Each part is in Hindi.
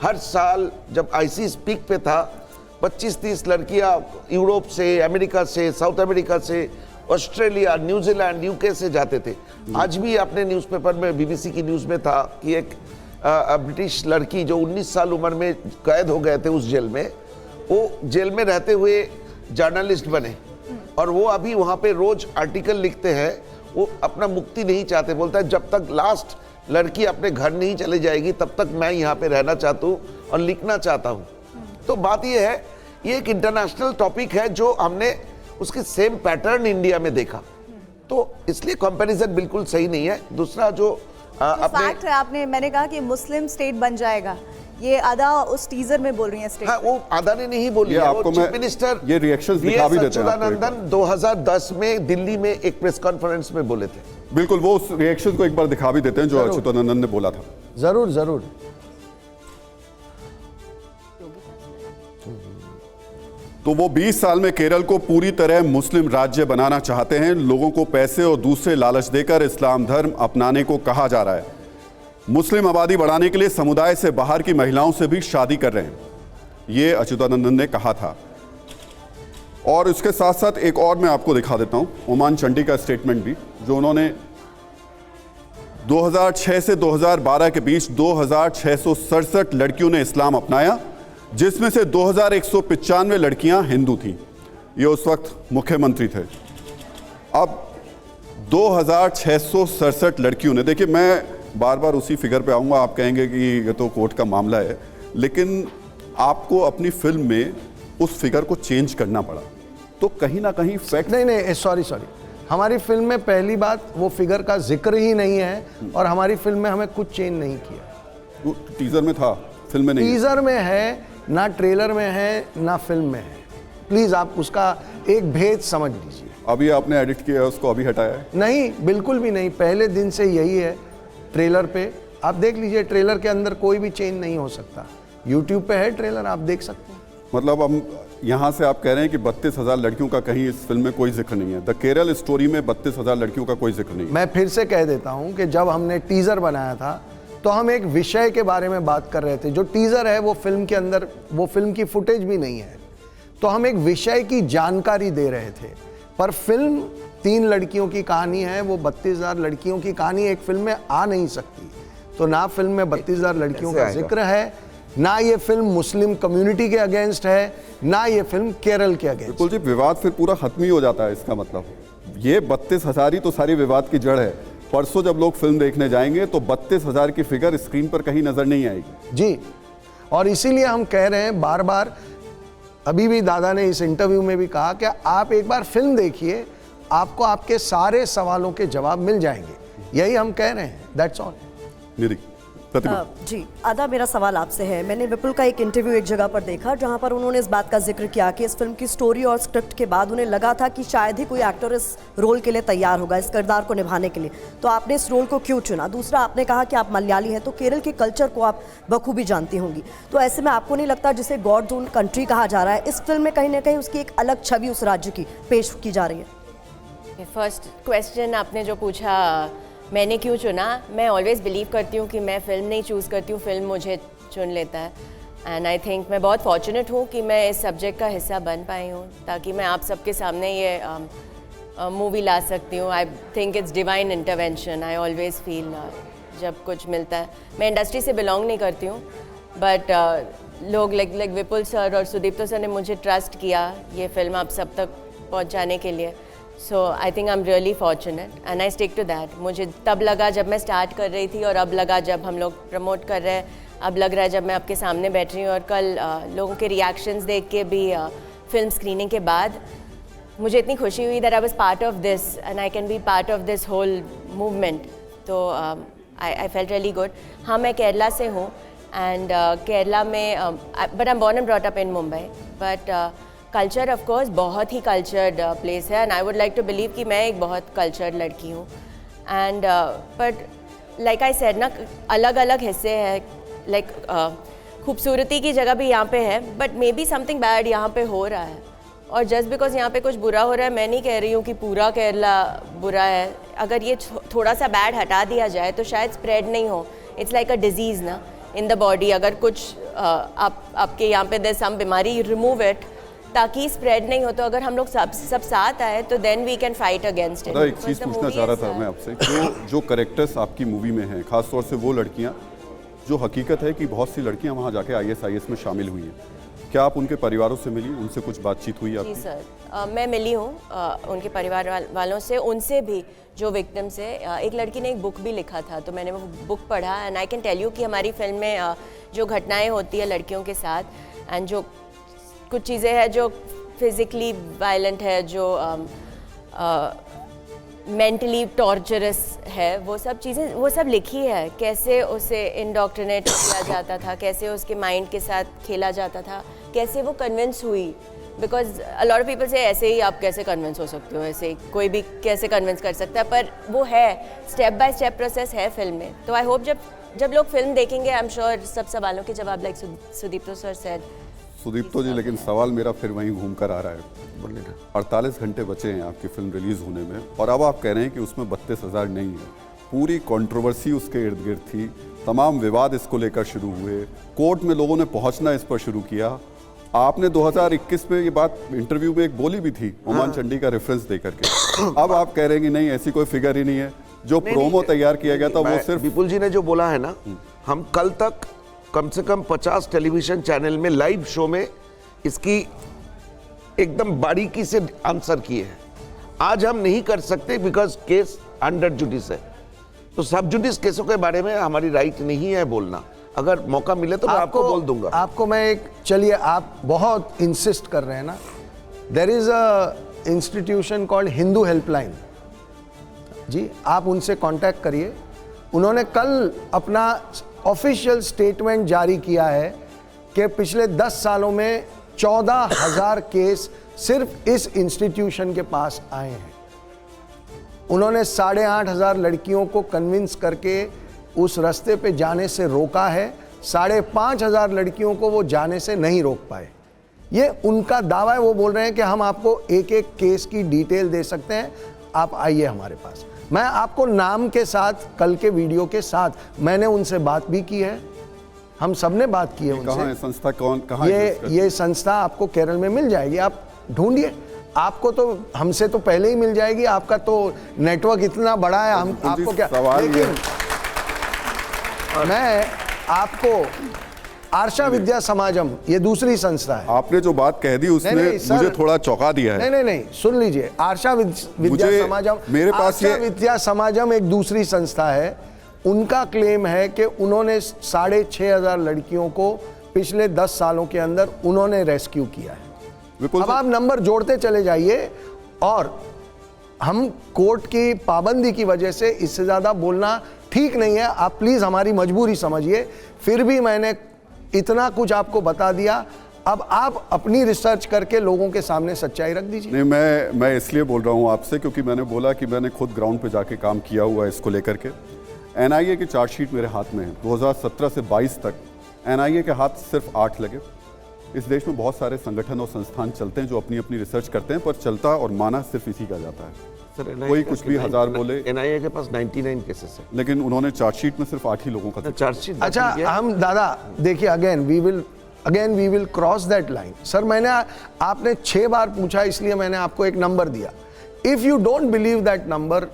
हर साल जब आईसीस पीक पे था 25-30 लड़कियां यूरोप से, अमेरिका से, साउथ अमेरिका से, ऑस्ट्रेलिया, न्यूजीलैंड, यूके से जाते थे। आज भी आपने न्यूज़पेपर में, बीबीसी की न्यूज़ में था कि एक ब्रिटिश लड़की जो 19 साल उम्र में कैद हो गए थे उस जेल में, वो जेल में रहते हुए जर्नलिस्ट बने और वो अभी वहाँ पे रोज आर्टिकल लिखते हैं। वो अपना मुक्ति नहीं चाहते, बोलता है जब तक लास्ट लड़की अपने घर नहीं चले जाएगी तब तक मैं यहाँ पे रहना चाहता हूँ और लिखना चाहता हूँ। तो बात ये है, ये एक इंटरनेशनल टॉपिक है जो हमने उसके सेम पैटर्न इंडिया में देखा, तो इसलिए कंपैरिजन बिल्कुल सही नहीं है। दूसरा जो फैक्ट है, आपने, मैंने कहा कि मुस्लिम स्टेट बन जाएगा, ये आधा उस टीजर में बोल रही है स्टेट। हाँ, वो आधा ने नहीं बोली है, वो चीफ मिनिस्टर ये रिएक्शंस दिखा भी देते हैं आपको। अच्युतानंदन 2010 में दिल्ली में एक प्रेस कॉन्फ्रेंस में बोले थे। बिल्कुल, वो उस रिएक्शन को एक बार दिखा भी देते हैं जो अच्युतानंदन ने बोला था। जरूर जरूर। तो वो 20 साल में केरल को पूरी तरह मुस्लिम राज्य बनाना चाहते हैं। लोगों को पैसे और दूसरे लालच देकर इस्लाम धर्म अपनाने को कहा जा रहा है। मुस्लिम आबादी बढ़ाने के लिए समुदाय से बाहर की महिलाओं से भी शादी कर रहे हैं, ये अच्युतानंदन ने कहा था। और इसके साथ साथ एक और मैं आपको दिखा देता हूं, ओमान चंडी का स्टेटमेंट भी, जो उन्होंने 2006 से 2012 के बीच 2667 लड़कियों ने इस्लाम अपनाया, जिसमें से 2195 लड़कियां हिंदू थीं। ये उस वक्त मुख्यमंत्री थे। अब 2667 लड़कियों ने, देखिए मैं बार बार उसी फिगर पे आऊँगा, आप कहेंगे कि ये तो कोर्ट का मामला है, लेकिन आपको अपनी फिल्म में उस फिगर को चेंज करना पड़ा, तो कहीं ना कहीं फैक्ट नहीं, सॉरी, हमारी फिल्म में पहली बात वो फिगर का जिक्र ही नहीं है और हमारी फिल्म में हमें कुछ चेंज नहीं किया। टीजर में था, फिल्म में नहीं। टीजर में है ना, ट्रेलर में है ना, फिल्म में है। प्लीज आप उसका एक भेद समझ लीजिए। अभी आपने एडिट किया है उसको, अभी हटाया है? नहीं, बिल्कुल भी नहीं, पहले दिन से यही है। ट्रेलर पे आप देख लीजिए, ट्रेलर के अंदर कोई भी चेंज नहीं हो सकता। यूट्यूब पे है ट्रेलर, आप देख सकते हैं। मतलब हम यहाँ से आप कह रहे हैं कि 32,000 लड़कियों का कहीं इस फिल्म में कोई जिक्र नहीं है। द केरल स्टोरी में 32,000 लड़कियों का कोई जिक्र नहीं है। मैं फिर से कह देता हूँ कि जब हमने टीजर बनाया था तो हम एक विषय के बारे में बात कर रहे थे। जो टीजर है वो फिल्म के अंदर, वो फिल्म की फुटेज भी नहीं है, तो हम एक विषय की जानकारी दे रहे थे। पर फिल्म 3 लड़कियों की कहानी है, वो 32,000 लड़कियों की कहानी एक फिल्म में आ नहीं सकती। तो ना फिल्म में 32,000 लड़कियों का जिक्र है, ना ये फिल्म मुस्लिम कम्युनिटी के अगेंस्ट है, ना ये फिल्म केरल के अगेंस्ट। बिल्कुल जी, विवाद फिर पूरा खत्म ही हो जाता है। इसका मतलब ये 32,000 ही तो सारी विवाद की जड़ है। परसों जब लोग फिल्म देखने जाएंगे तो 32,000 की फिगर स्क्रीन पर कहीं नजर नहीं आएगी जी। और इसीलिए हम कह रहे हैं बार बार, अभी भी दादा ने इस इंटरव्यू में भी कहा कि आप एक बार फिल्म देखिए, आपको आपके सारे सवालों के जवाब मिल जाएंगे। यही हम कह रहे हैं, दैट्स ऑल। मेरी जी आदा, मेरा सवाल आपसे है। मैंने विपुल का एक इंटरव्यू एक जगह पर देखा जहां पर उन्होंने इस बात का जिक्र किया कि इस फिल्म की स्टोरी और स्क्रिप्ट के बाद उन्हें लगा था कि शायद ही कोई एक्टर इस रोल के लिए तैयार होगा, इस किरदार को निभाने के लिए। तो आपने इस रोल को क्यों चुना? दूसरा, आपने कहा कि आप मलयाली हैं, तो केरल के कल्चर को आप बखूबी जानती होंगी, तो ऐसे में आपको नहीं लगता जिसे गॉड जोन कंट्री कहा जा रहा है, इस फिल्म में कहीं ना कहीं उसकी एक अलग छवि उस राज्य की पेश की जा रही है? फर्स्ट क्वेश्चन आपने जो पूछा, मैंने क्यों चुना, मैं ऑलवेज़ बिलीव करती हूँ कि मैं फ़िल्म नहीं चूज़ करती हूँ, फिल्म मुझे चुन लेता है। एंड आई थिंक मैं बहुत फॉर्चुनेट हूँ कि मैं इस सब्जेक्ट का हिस्सा बन पाई हूँ, ताकि मैं आप सबके सामने ये मूवी ला सकती हूँ। I think it's divine intervention. I always feel जब कुछ मिलता है, मैं इंडस्ट्री से बिलोंग नहीं करती हूँ, बट लोग लाइक विपुल सर और सुदीप्तो सर ने मुझे ट्रस्ट किया ये फिल्म आप सब तक पहुँचाने के लिए। So I think I am really fortunate and I stick to that. मुझे तब लगा जब मैं स्टार्ट कर रही थी, और अब लगा जब हम लोग प्रमोट कर रहे हैं, अब लग रहा है जब मैं आपके सामने बैठ रही हूँ। और कल लोगों के रिएक्शंस देख के भी फिल्म स्क्रीनिंग के बाद मुझे इतनी खुशी हुई that I was part of this and I can be part of this whole movement. तो आई फेल्ट रियली गुड। हाँ, मैं केरला से हूँ एंड केरला में but I am born and brought up in Mumbai, but culture of course बहुत ही कल्चर्ड प्लेस है and I would like to believe कि मैं एक बहुत कल्चर्ड लड़की हूँ। And but like I said ना, अलग अलग हिस्से हैं, लाइक खूबसूरती की जगह भी यहाँ पे है, but may be something bad यहाँ पे हो रहा है। और जस्ट बिकॉज यहाँ पे कुछ बुरा हो रहा है, मैं नहीं कह रही हूँ कि पूरा केरला बुरा है। अगर ये थोड़ा सा बैड हटा दिया जाए तो शायद स्प्रेड नहीं हो। इट्स लाइक अ डिजीज़ ना इन द बॉडी। अगर कुछ आपके यहाँ पे there's some बीमारी, रिमूव इट, ताकि स्प्रेड नहीं हो। तो अगर हम लोग सब साथ आए तो then we can fight against it. एक चीज़ पूछना चाह रहा था मैं आपसे, जो कैरेक्टर्स आपकी मूवी में हैं, खासतौर से वो लड़कियां जो हकीकत है कि बहुत सी लड़कियां वहां जाके ISIS में शामिल हुई हैं, क्या आप उनके परिवारों से मिली, उनसे कुछ बातचीत हुई आपकी? जी सर, मैं मिली हूँ उनके परिवार वालों से, उनसे भी जो विक्टिम्स है। एक लड़की ने एक बुक भी लिखा था, तो मैंने वो बुक पढ़ा and I can tell you कि हमारी फिल्म में जो घटनाएं होती है लड़कियों के साथ एंड जो कुछ चीज़ें हैं जो फिज़िकली वायलेंट है, जो मेंटली टॉर्चरस है, वो सब चीज़ें वो सब लिखी है। कैसे उसे इंडोक्ट्रिनेट किया जाता था, कैसे उसके माइंड के साथ खेला जाता था, कैसे वो कन्विंस हुई। Because a lot of people से ऐसे ही आप कैसे कन्विंस हो सकते हो, ऐसे ही कोई भी कैसे कन्विंस कर सकता है, पर वो है, स्टेप बाय स्टेप प्रोसेस है फिल्म में। तो आई होप जब लोग फिल्म देखेंगे, आई एम श्योर सब सवालों के जवाब, like Sudipto sir said. Sudipto ji, लेकिन सवाल मेरा फिर वहीं घूम कर आ रहा है। 48 घंटे बचे हैं आपकी फिल्म रिलीज होने में, और अब आप कह रहे हैं कि उसमें 32,000 नहीं है। पूरी कंट्रोवर्सी उसके इर्द गिर्द थी, तमाम विवाद इसको लेकर शुरू हुए, कोर्ट में लोगों ने पहुंचना इस पर शुरू किया। आपने 2021 में ये बात इंटरव्यू में एक बोली भी थी, ओमान चंडी का रेफरेंस देकर के। अब आप कह रहे हैं कि नहीं, ऐसी कोई फिगर ही नहीं है। जो प्रोमो तैयार किया गया था वो सिर्फ विपुल जी ने जो बोला है ना, हम कल तक कम से कम 50 टेलीविजन चैनल में लाइव शो में इसकी एकदम बारीकी से आंसर किए हैं। आज हम नहीं कर सकते बिकॉज केस अंडर जुडिस है, तो सब जुडिस केसों के बारे में हमारी राइट नहीं है बोलना। अगर मौका मिले तो मैं आपको बोल दूंगा। आपको मैं एक, चलिए आप बहुत इंसिस्ट कर रहे हैं ना, there is a institution called Hindu helpline ji, आप उनसे कांटेक्ट करिए। उन्होंने कल अपना ऑफिशियल स्टेटमेंट जारी किया है कि पिछले 10 सालों में 14,000 केस सिर्फ इस इंस्टीट्यूशन के पास आए हैं। उन्होंने 8,500 लड़कियों को कन्विंस करके उस रास्ते पे जाने से रोका है, 5,500 लड़कियों को वो जाने से नहीं रोक पाए। ये उनका दावा है। वो बोल रहे हैं कि हम आपको एक एक केस की डिटेल दे सकते हैं, आप आइए हमारे पास। मैं आपको नाम के साथ, कल के वीडियो के साथ मैंने उनसे बात भी की है, हम सब ने बात की है उनसे। कहाँ है संस्था, कहाँ ये संस्था आपको केरल में मिल जाएगी, आप ढूंढिए। आपको तो हमसे तो पहले ही मिल जाएगी, आपका तो नेटवर्क इतना बड़ा है, हम आपको क्या। लेकिन मैं आपको आर्षा विद्या समाजम, ये दूसरी संस्था है। आपने जो बात कह दी उसने मुझे थोड़ा चौंका दिया है। नहीं, सुन लीजिए, आर्षा विद्या समाजम, मेरे पास आर्षा विद्या समाजम एक दूसरी संस्था है। उनका क्लेम है कि उन्होंने 6,500 लड़कियों को पिछले 10 सालों के अंदर उन्होंने रेस्क्यू किया है। अब आप नंबर जोड़ते चले जाइए, और हम कोर्ट की पाबंदी की वजह से इससे ज्यादा बोलना ठीक नहीं है। आप प्लीज हमारी मजबूरी समझिए। फिर भी मैंने इतना कुछ आपको बता दिया, अब आप अपनी रिसर्च करके लोगों के सामने सच्चाई रख दीजिए। नहीं, मैं इसलिए बोल रहा हूँ आपसे क्योंकि मैंने बोला कि मैंने खुद ग्राउंड पे जाके काम किया हुआ है इसको लेकर के। NIA की चार्जशीट मेरे हाथ में है। 2017 से 22 तक NIA के हाथ सिर्फ 8 लगे। इस देश में बहुत सारे संगठन और संस्थान चलते हैं जो अपनी अपनी रिसर्च करते हैं, पर चलता और माना सिर्फ इसी का जाता है। कोई कुछ भी 1000 बोले। NIA के पास 99 केसेस है, लेकिन उन्होंने चार्जशीट में सिर्फ 8 ही लोगों का चार्जशीट। अच्छा, हम दादा देखिए, again we will cross that line. Sir, मैंने आपने 6 बार पूछा, इसलिए मैंने आपको एक नंबर दिया। If you don't believe that number,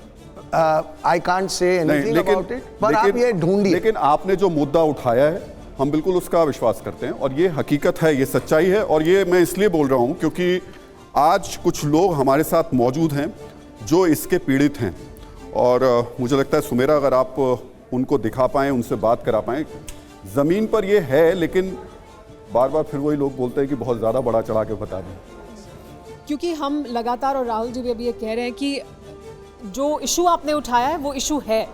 I can't say anything about it, पर आप ये ढूंढिए। लेकिन आपने जो मुद्दा उठाया है, हम बिल्कुल उसका विश्वास करते हैं, और ये हकीकत है, ये सच्चाई है। और ये मैं इसलिए बोल रहा हूं क्योंकि आज कुछ लोग हमारे साथ मौजूद हैं जो इसके पीड़ित हैं, और मुझे लगता है सुमेरा, अगर आप उनको दिखा पाएं, उनसे बात करा पाएं। ज़मीन पर ये है, लेकिन बार बार फिर वही लोग बोलते हैं कि बहुत ज़्यादा बड़ा चढ़ा के बता दें। क्योंकि हम लगातार, और राहुल जी भी अभी ये कह रहे हैं कि जो इशू आपने उठाया है वो इशू है,